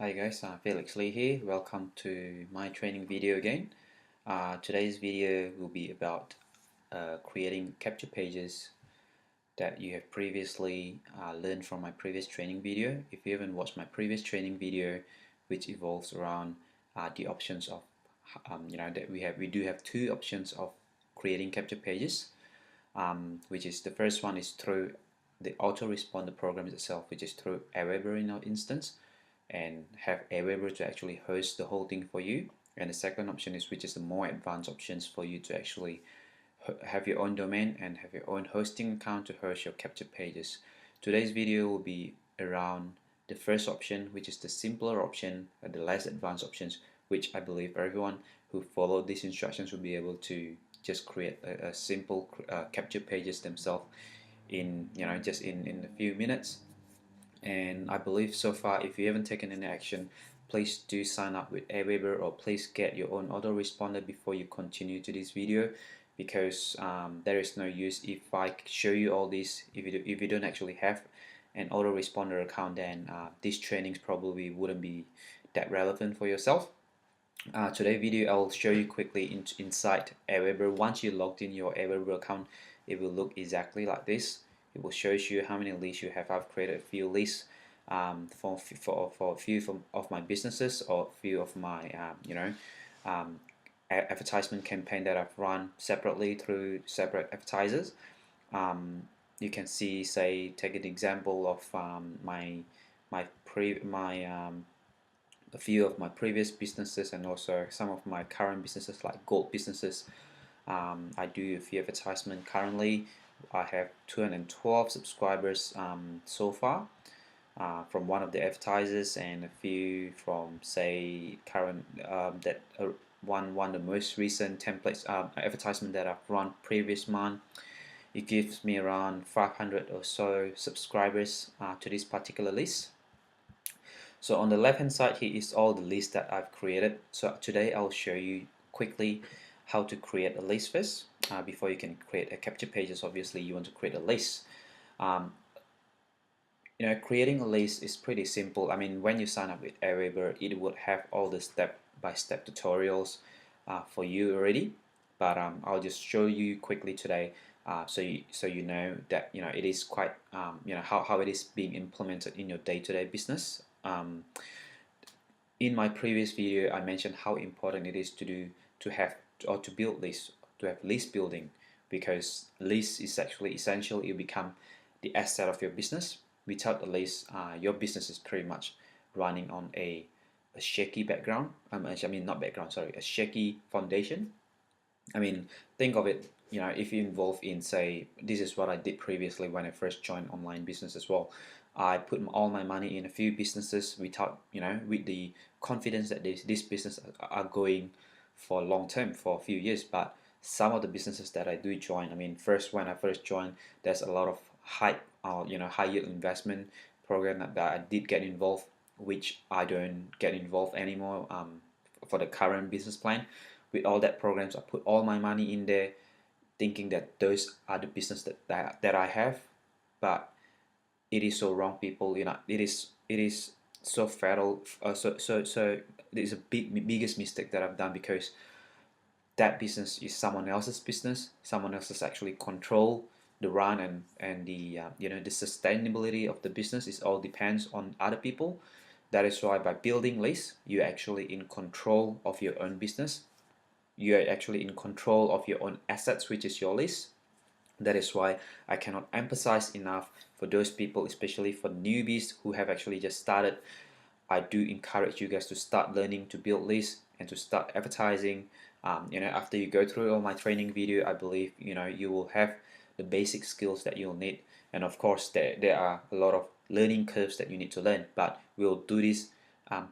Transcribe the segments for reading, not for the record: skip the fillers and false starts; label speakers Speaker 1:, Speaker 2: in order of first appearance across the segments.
Speaker 1: Hi guys, Felix Lee here. Welcome to my training video again. Today's video will be about creating capture pages that you have previously learned from my previous training video. If you haven't watched my previous training video, which evolves around the options of, that we do have two options of creating capture pages, which is the first one is through the autoresponder program itself, which is through Aweber in our instance, and have Aweber to actually host the whole thing for you. And the second option is, which is the more advanced options for you to actually have your own domain and have your own hosting account to host your capture pages. Today's video will be around the first option, which is the simpler option, and the less advanced options, which I believe everyone who followed these instructions will be able to just create a simple capture pages themselves in just in a few minutes. And I believe so far, if you haven't taken any action, please do sign up with Aweber, or please get your own autoresponder before you continue to this video, because there is no use if I show you all this. If you don't actually have an autoresponder account, then these trainings probably wouldn't be that relevant for yourself. Today's video, I'll show you quickly inside Aweber. Once you logged in your Aweber account, it will look exactly like this. It will show you how many leads you have. I've created a few leads for a few of my businesses, or a few of my advertisement campaign that I've run separately through separate advertisers. You can see, say, take an example of a few of my previous businesses, and also some of my current businesses, like gold businesses. I do a few advertisement currently. I have 212 subscribers so far from one of the advertisers, and a few from, say, current one of the most recent templates advertisement that I've run previous month. It gives me around 500 or so subscribers to this particular list. So on the left hand side here is all the lists that I've created. So today I'll show you quickly how to create a list first. Before you can create a capture pages, obviously you want to create a list. Creating a list is pretty simple. I mean, when you sign up with Aweber, it would have all the step-by-step tutorials for you already. But I'll just show you quickly today, so you know that it is quite how it is being implemented in your day-to-day business. In my previous video, I mentioned how important it is to build lists, to have list building, because list is actually essential. It become the asset of your business. Without a list, your business is pretty much running on a shaky background. Not background, sorry, a shaky foundation. I mean, think of it, if you involve in, say, this is what I did previously when I first joined online business as well. I put all my money in a few businesses without, with the confidence that this business are going for long term, for a few years. But some of the businesses that I do join, I mean, when I first joined, there's a lot of hype, high yield investment program that I did get involved, which I don't get involved anymore for the current business plan. With all that programs, I put all my money in there, thinking that those are the business that I have. But it is so wrong, people. It is so fatal. It is a biggest mistake that I've done, because that business is someone else's business. Someone else's actually control the run, and the the sustainability of the business is all depends on other people. That is why, by building lists, you're actually in control of your own business. You are actually in control of your own assets, which is your list. That is why I cannot emphasize enough for those people, especially for newbies who have actually just started. I do encourage you guys to start learning to build lists and to start advertising. After you go through all my training video, I believe you will have the basic skills that you'll need. And of course, there are a lot of learning curves that you need to learn, but we'll do this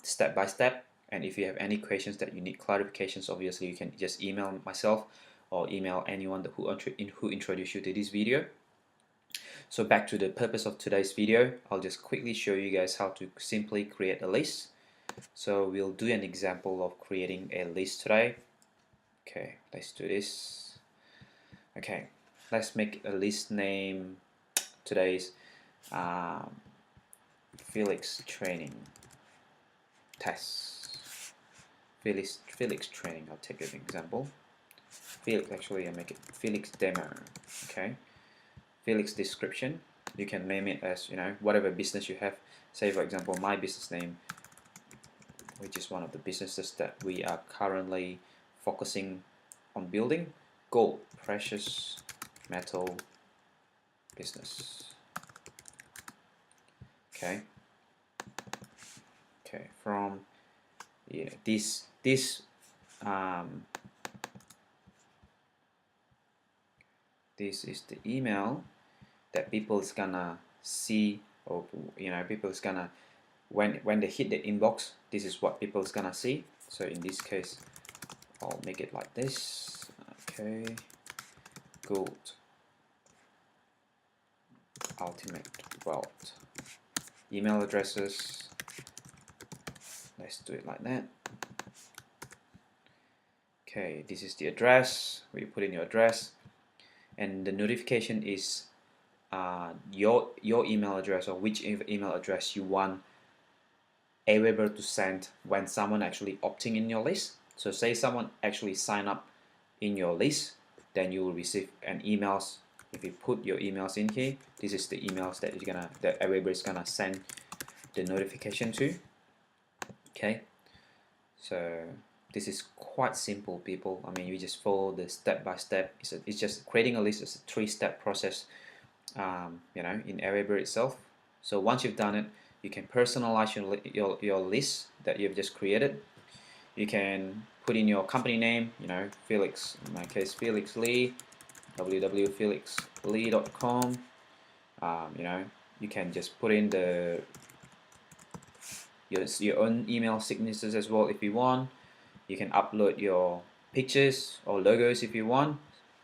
Speaker 1: step by step. And if you have any questions that you need clarifications, obviously you can just email myself or email anyone who introduced you to this video. So back to the purpose of today's video, I'll just quickly show you guys how to simply create a list. So we'll do an example of creating a list today. Okay, let's do this. Okay, let's make a list name today's Felix training. test. Felix training. I'll take an example. Felix, actually I make it Felix demo. Okay. Felix description. You can name it as, you know, whatever business you have. Say for example my business name, which is one of the businesses that we are currently focusing on building, gold, precious metal business. Okay. Okay. From this this is the email that people is gonna see, or you know, people is gonna, when they hit the inbox, this is what people is gonna see. So in this case I'll make it like this. Okay, gold, ultimate wealth, email addresses, let's do it like that. Okay, this is the address where you put in your address, and the notification is your email address, or which email address you want Aweber to send when someone actually opting in your list. So say someone actually sign up in your list, then you will receive an emails. If you put your emails in here, this is the emails that Aweber is gonna send the notification to. Okay, so this is quite simple, people. I mean, you just follow the step by step. It's just creating a list is a 3-step process, you know, in Aweber itself. So once you've done it, you can personalize your list that you've just created. You can put in your company name, you know, Felix, in my case Felix Lee, www.felixlee.com. You know, you can just put in your own email signatures as well if you want. You can upload your pictures or logos if you want.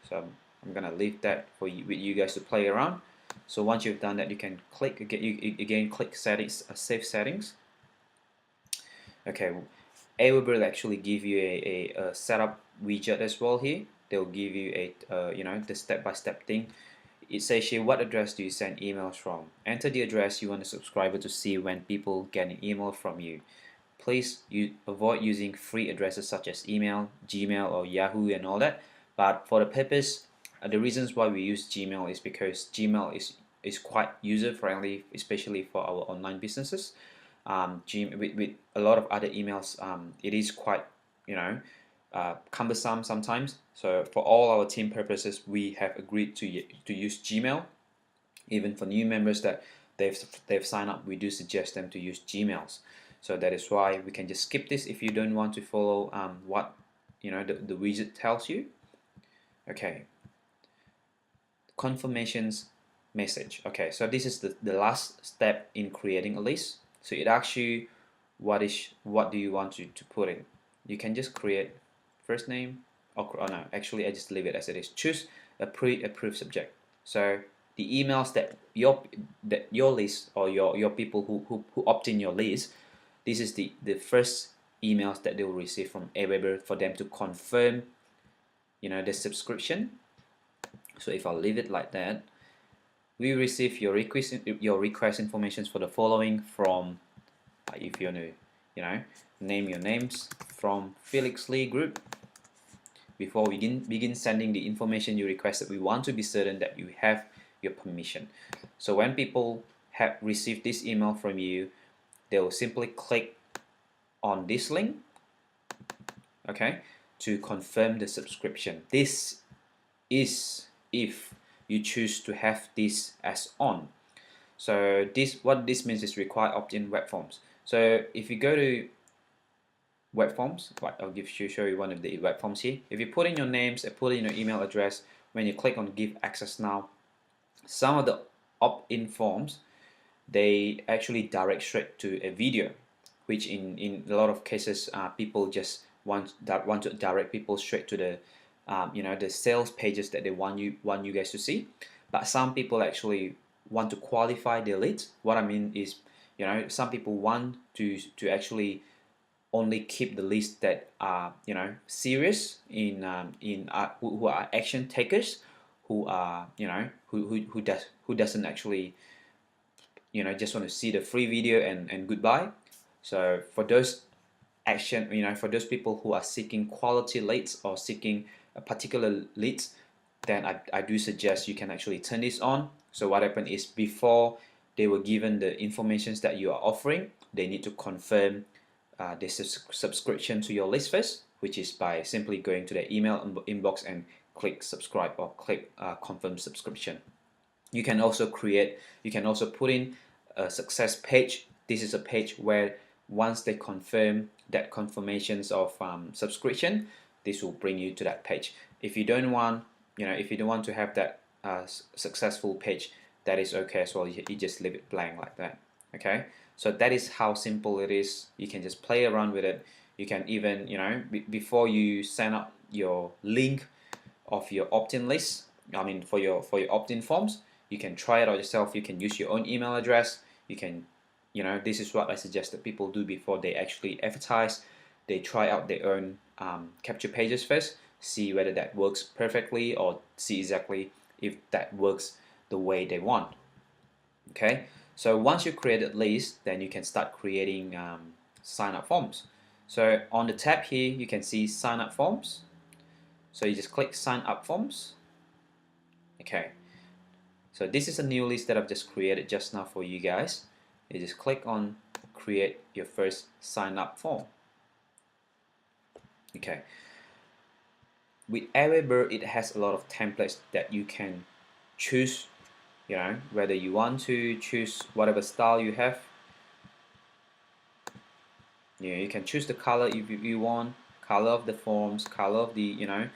Speaker 1: So I'm gonna leave that for you, with you guys to play around. So once you've done that, you can click again, click settings, save settings. Okay, Aweber will actually give you a setup widget as well here. They'll give you a you know, the step-by-step thing. It says here, what address do you send emails from? Enter the address you want the subscriber to see when people get an email from you. Please avoid using free addresses such as email, Gmail, or Yahoo and all that. But for the purpose, the reasons why we use Gmail is because Gmail is quite user friendly, especially for our online businesses. With a lot of other emails, it is quite, you know, cumbersome sometimes. So for all our team purposes, we have agreed to use Gmail. Even for new members that they've signed up, we do suggest them to use Gmails. So that is why we can just skip this if you don't want to follow what, you know, the widget tells you. Okay, confirmations message. Okay, so this is the last step in creating a list. So it asks you what do you want to put in. You can just create first name, or no, actually I just leave it as it is. Choose a pre-approved subject. So the emails that your list, or your people who opt in your list, this is the first emails that they will receive from Aweber for them to confirm, you know, the subscription. So if I leave it like that, we receive your request information for the following from, if you want to, you know, name your names, from Felix Lee Group. Before we begin sending the information you requested, we want to be certain that you have your permission. So when people have received this email from you, they will simply click on this link, okay, to confirm the subscription. This is if you choose to have this as on. So what this means is require opt-in web forms. So if you go to web forms, like I'll show you one of the web forms here. If you put in your names and put in your email address, when you click on give access now, some of the opt-in forms, they actually direct straight to a video, which in a lot of cases people just want to direct people straight to the you know, the sales pages that they want you guys to see. But some people actually want to qualify their leads. What I mean is, you know, some people want to actually only keep the leads that are, you know, serious who are action takers, who are, you know, who doesn't actually, you know, just want to see the free video and goodbye. So for those action, for those people who are seeking quality leads or seeking a particular leads, then I do suggest you can actually turn this on. So what happened is, before they were given the informations that you are offering, they need to confirm the subscription to your list first, which is by simply going to the email inbox and click subscribe or click confirm subscription. You can also put in a success page. This is a page where once they confirm that confirmations of subscription, this will bring you to that page. If you don't want, to have that successful page, that is okay as well. You just leave it blank like that. Okay, so that is how simple it is. You can just play around with it. You can even, before you sign up your link of your opt-in list, for your opt-in forms, you can try it out yourself. You can use your own email address. You can, this is what I suggest that people do before they actually advertise. They try out their own capture pages first, see whether that works perfectly, or see exactly if that works the way they want. Okay, so once you create a list, then you can start creating sign-up forms. So on the tab here, you can see sign-up forms. So you just click sign up forms. Okay, so this is a new list that I've just created just now for you guys. You just click on create your first sign up form. Okay, with Aweber, it has a lot of templates that you can choose, whether you want to choose whatever style you have. You can choose the color if you want, color of the forms, color of the, I'll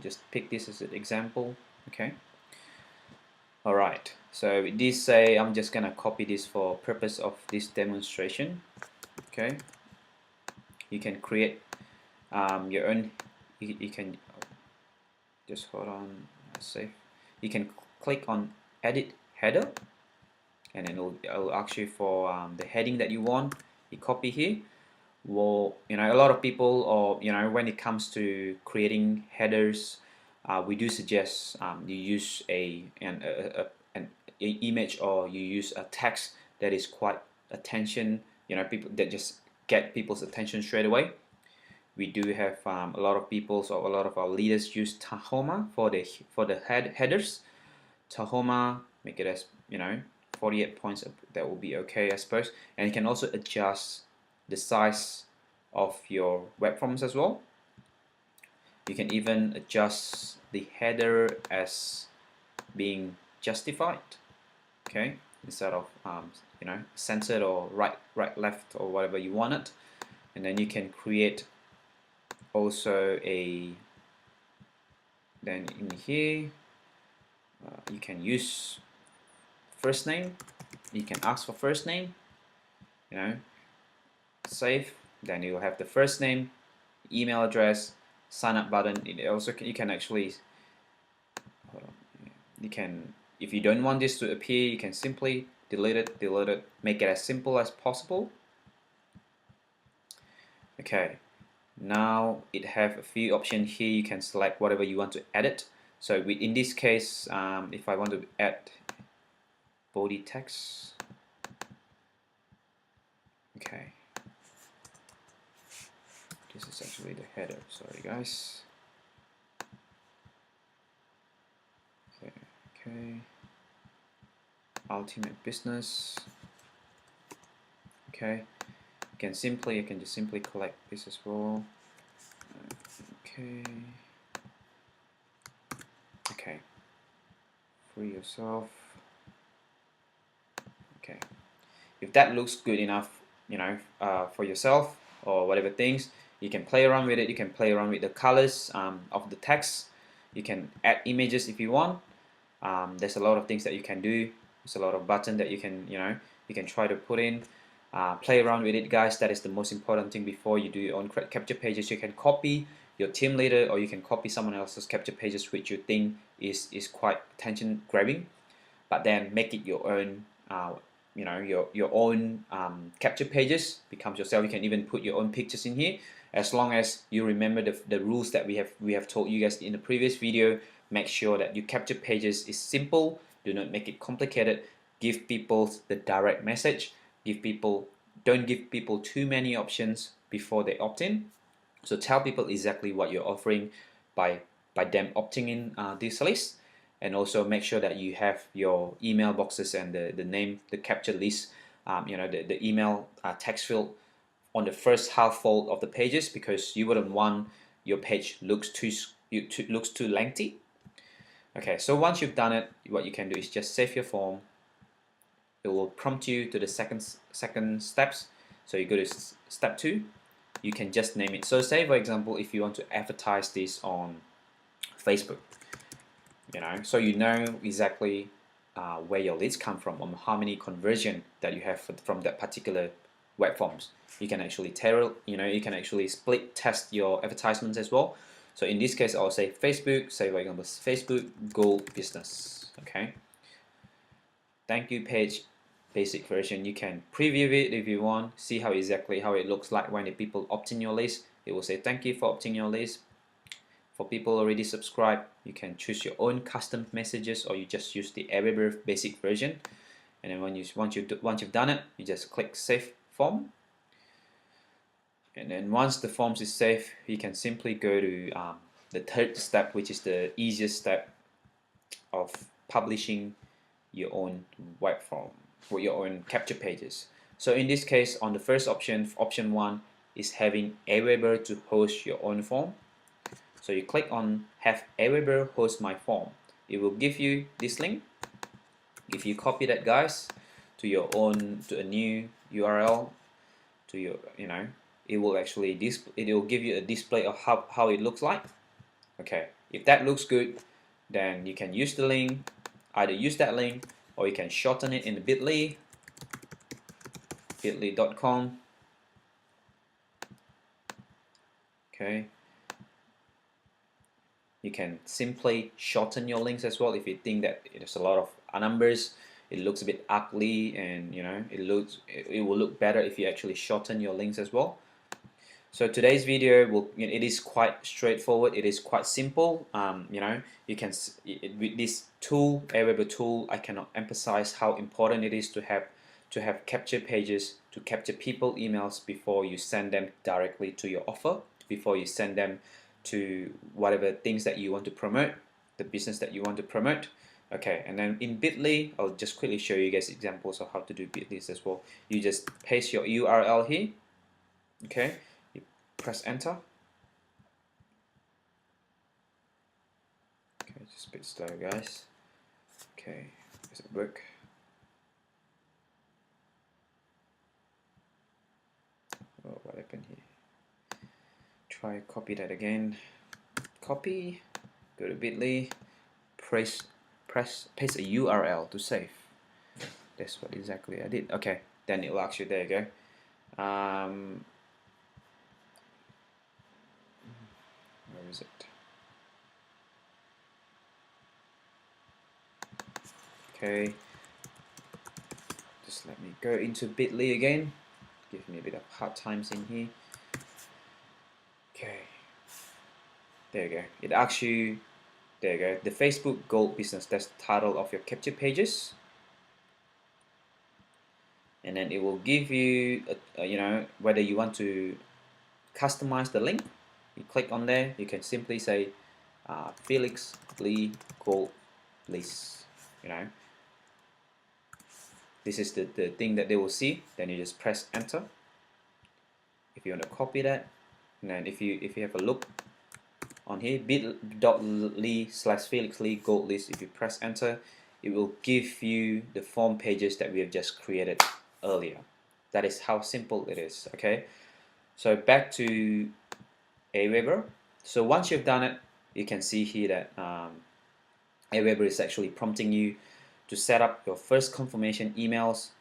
Speaker 1: just pick this as an example. Okay, alright, so with this, say I'm just gonna copy this for purpose of this demonstration. Okay, you can create your own. You can just hold on, save. You can click on edit header, and then it'll ask you for the heading that you want. You copy here. Well, a lot of people, or when it comes to creating headers, we do suggest you use an image, or you use a text that is quite attention, people that just get people's attention straight away. We do have a lot of people, so a lot of our leaders use Tahoma for the headers. Tahoma, make it as 48 points. That will be okay, I suppose. And you can also adjust the size of your web forms as well. You can even adjust the header as being justified, okay, instead of centered or right left or whatever you want it. And then you can create also then in here you can use first name. You can ask for first name, save. Then you will have the first name, email address, sign up button. It also you can actually, if you don't want this to appear, you can simply delete it, make it as simple as possible. Okay, now it have a few options here. You can select whatever you want to edit. So in this case, if I want to add body text, okay, this is actually the header, sorry guys. Okay, ultimate business. Okay, you can just simply collect this as well. Okay, free yourself. Okay, if that looks good enough, for yourself or whatever things, you can play around with it. You can play around with the colors of the text. You can add images if you want. There's a lot of things that you can do. There's a lot of buttons that you can try to put in. Play around with it, guys. That is the most important thing before you do your own capture pages. You can copy your team leader, or you can copy someone else's capture pages which you think is quite attention grabbing, but then make it your own. Your own capture pages becomes yourself. You can even put your own pictures in here, as long as you remember the rules that we have told you guys in the previous video. Make sure that your capture pages is simple. Do not make it complicated. Give people the direct message. don't give people too many options before they opt in. So tell people exactly what you're offering by them opting in this list, and also make sure that you have your email boxes and the name, the captured list, the email text field on the first half fold of the pages, because you wouldn't want your page looks too lengthy. Okay, so once you've done it, what you can do is just save your form. It will prompt you to the second steps. So you go to step 2. You can just name it. So say for example, if you want to advertise this on Facebook, so you know exactly where your leads come from, or how many conversion that you have from that particular web forms. You can actually tailor, you can actually split test your advertisements as well. So in this case, I'll say Facebook, say for example, Facebook Gold Business. Okay. Thank you page, basic version. You can preview it if you want, see how it looks like when the people opt in your list. It will say thank you for opting your list. For people already subscribed, you can choose your own custom messages, or you just use the Aweber basic version. And then once you've done it, you just click save form. And then once the forms is saved, you can simply go to the third step, which is the easiest step of publishing your own web form with your own capture pages. So in this case, on the first option 1 is having Aweber to host your own form. So you click on have Aweber host my form. It will give you this link. If you copy that, guys, to a new URL, to your, it will actually it will give you a display of how it looks like. Okay, if that looks good, then you can use the link, either use that link, or you can shorten it in the bit.ly.com. Okay, you can simply shorten your links as well if you think that there's a lot of numbers, it looks a bit ugly, and it will look better if you actually shorten your links as well. So today's video it is quite straightforward. It is quite simple. You can with this tool, Aweber tool, I cannot emphasize how important it is to have capture pages, to capture people emails before you send them directly to your offer, before you send them to whatever things that you want to promote, the business that you want to promote. Okay, and then in Bitly, I'll just quickly show you guys examples of how to do Bitly as well. You just paste your URL here. Okay, you press enter. Okay, just a bit slow, guys. Okay, does it work? Oh, what happened here? Try copy that again. Copy, go to Bitly, paste a URL to save. That's what exactly I did. Okay, then it will ask you, there you go. Where is it? Okay, just let me go into Bitly again. Give me a bit of hard times in here. Okay, there you go. It asks you, there you go, the Facebook Gold Business. That's the title of your capture pages. And then it will give you, whether you want to customize the link. You click on there. You can simply say Felix Lee Gold List. This is the thing that they will see. Then you just press enter. If you want to copy that, and then if you have a look on here, bit.ly/Felix Lee Gold List. If you press enter, it will give you the form pages that we have just created earlier. That is how simple it is. Okay, so back to Aweber. So once you've done it, you can see here that Aweber is actually prompting you to set up your first confirmation emails.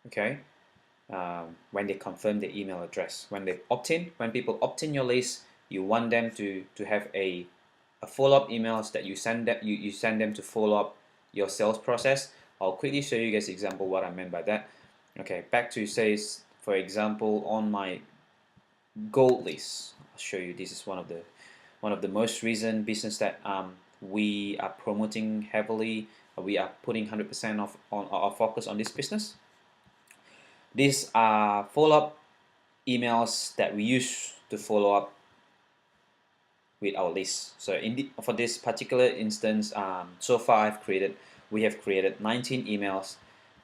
Speaker 1: Okay, when they confirm the email address, when people opt in your list, you want them to have a follow-up emails that you send them to follow up your sales process. I'll quickly show you guys example what I meant by that. Okay, back to says, for example, on my gold list, I'll show you. This is one of the most recent business that we are promoting heavily. We are putting 100% on our focus on this business. These are follow-up emails that we use to follow up with our list. So for this particular instance, so far we have created 19 emails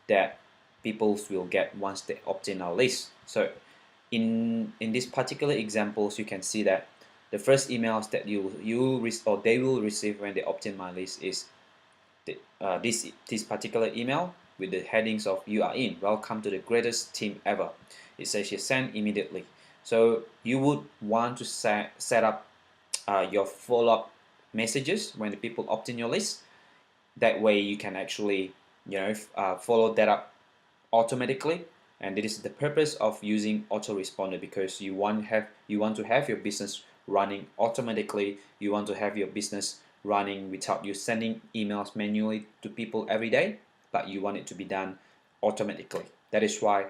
Speaker 1: that people will get once they opt in our list. So in this particular examples, you can see that the first emails that they will receive when they opt in my list is this particular email with the headings of "You are in. Welcome to the greatest team ever." It says you send immediately. So you would want to set up your follow-up messages when the people opt in your list. That way you can actually follow that up automatically. And this is the purpose of using autoresponder, because you want to have your business running automatically. You want to have your business running without you sending emails manually to people every day, but you want it to be done automatically. That is why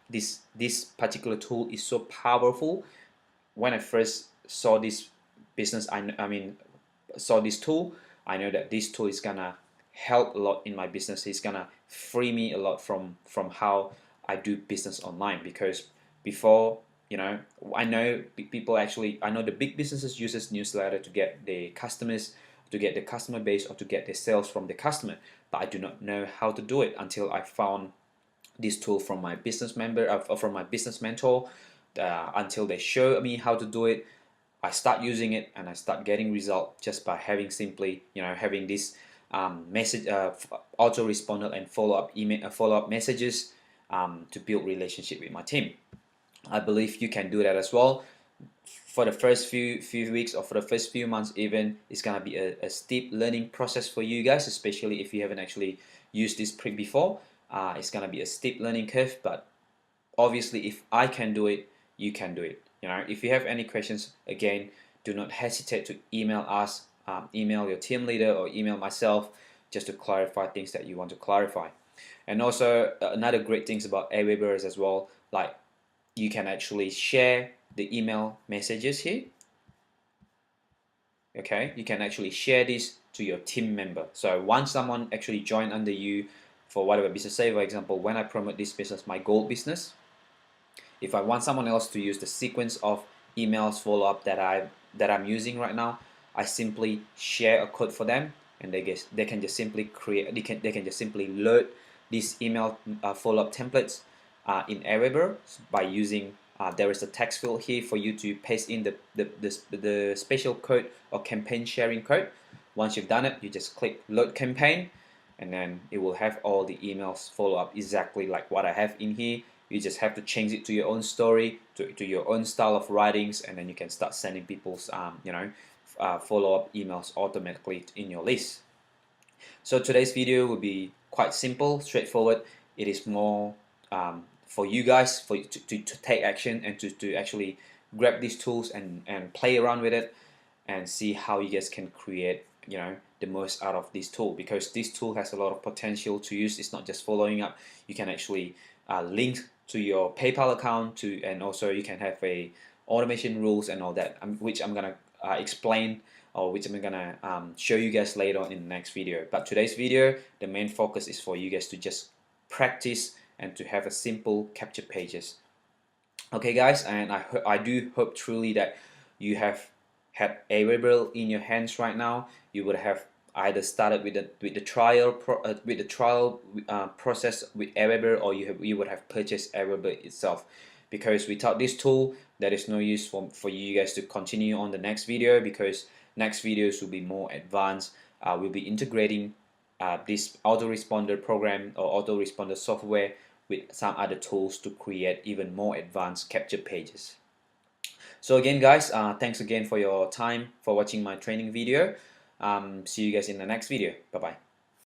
Speaker 1: this particular tool is so powerful. When I first saw this business, saw this tool, I know that this tool is gonna help a lot in my business. It's gonna free me a lot from how I do business online, because before, I know people actually, I know the big businesses uses newsletter to get the customers, to get the customer base, or to get the sales from the customer, but I do not know how to do it until I found this tool from my business member, from my business mentor, until they show me how to do it. I start using it and I start getting result just by having simply, having this message, autoresponder and follow-up email, follow-up messages to build relationship with my team. I believe you can do that as well. For the first few weeks, or for the first few months even, it's gonna be a steep learning process for you guys, especially if you haven't actually used this before. It's gonna be a steep learning curve, but obviously if I can do it, you can do it. If you have any questions, again, do not hesitate to email us, email your team leader, or email myself, just to clarify things that you want to clarify. And also another great things about Aweber is as well, like you can actually share the email messages here. Okay, you can actually share this to your team member. So once someone actually join under you for whatever business, say for example, when I promote this business, my gold business, if I want someone else to use the sequence of emails follow-up that I'm using right now, I simply share a code for them, and they can just simply create, they can just simply load these email follow-up templates in Aweber by using there is a text field here for you to paste in the special code or campaign sharing code. Once you've done it, you just click load campaign, and then it will have all the emails follow up exactly like what I have in here. You just have to change it to your own story, to your own style of writings, and then you can start sending people's follow-up emails automatically in your list. So today's video will be quite simple, straightforward. It is more for you guys, for you to take action and to actually grab these tools and play around with it and see how you guys can create the most out of this tool, because this tool has a lot of potential to use. It's not just following up. You can actually link to your PayPal account and also you can have a automation rules and all that, which I'm gonna explain, or which I'm gonna show you guys later on in the next video. But today's video, the main focus is for you guys to just practice and to have a simple capture pages. Okay guys, and I do hope truly that you have had Aweber in your hands right now. You would have either started with the trial process with Aweber, or you would have purchased Aweber itself, because without this tool there is no use for you guys to continue on the next video, because next videos will be more advanced. We'll be integrating this autoresponder program or autoresponder software with some other tools to create even more advanced capture pages. So again guys, thanks again for your time for watching my training video. See you guys in the next video. Bye bye.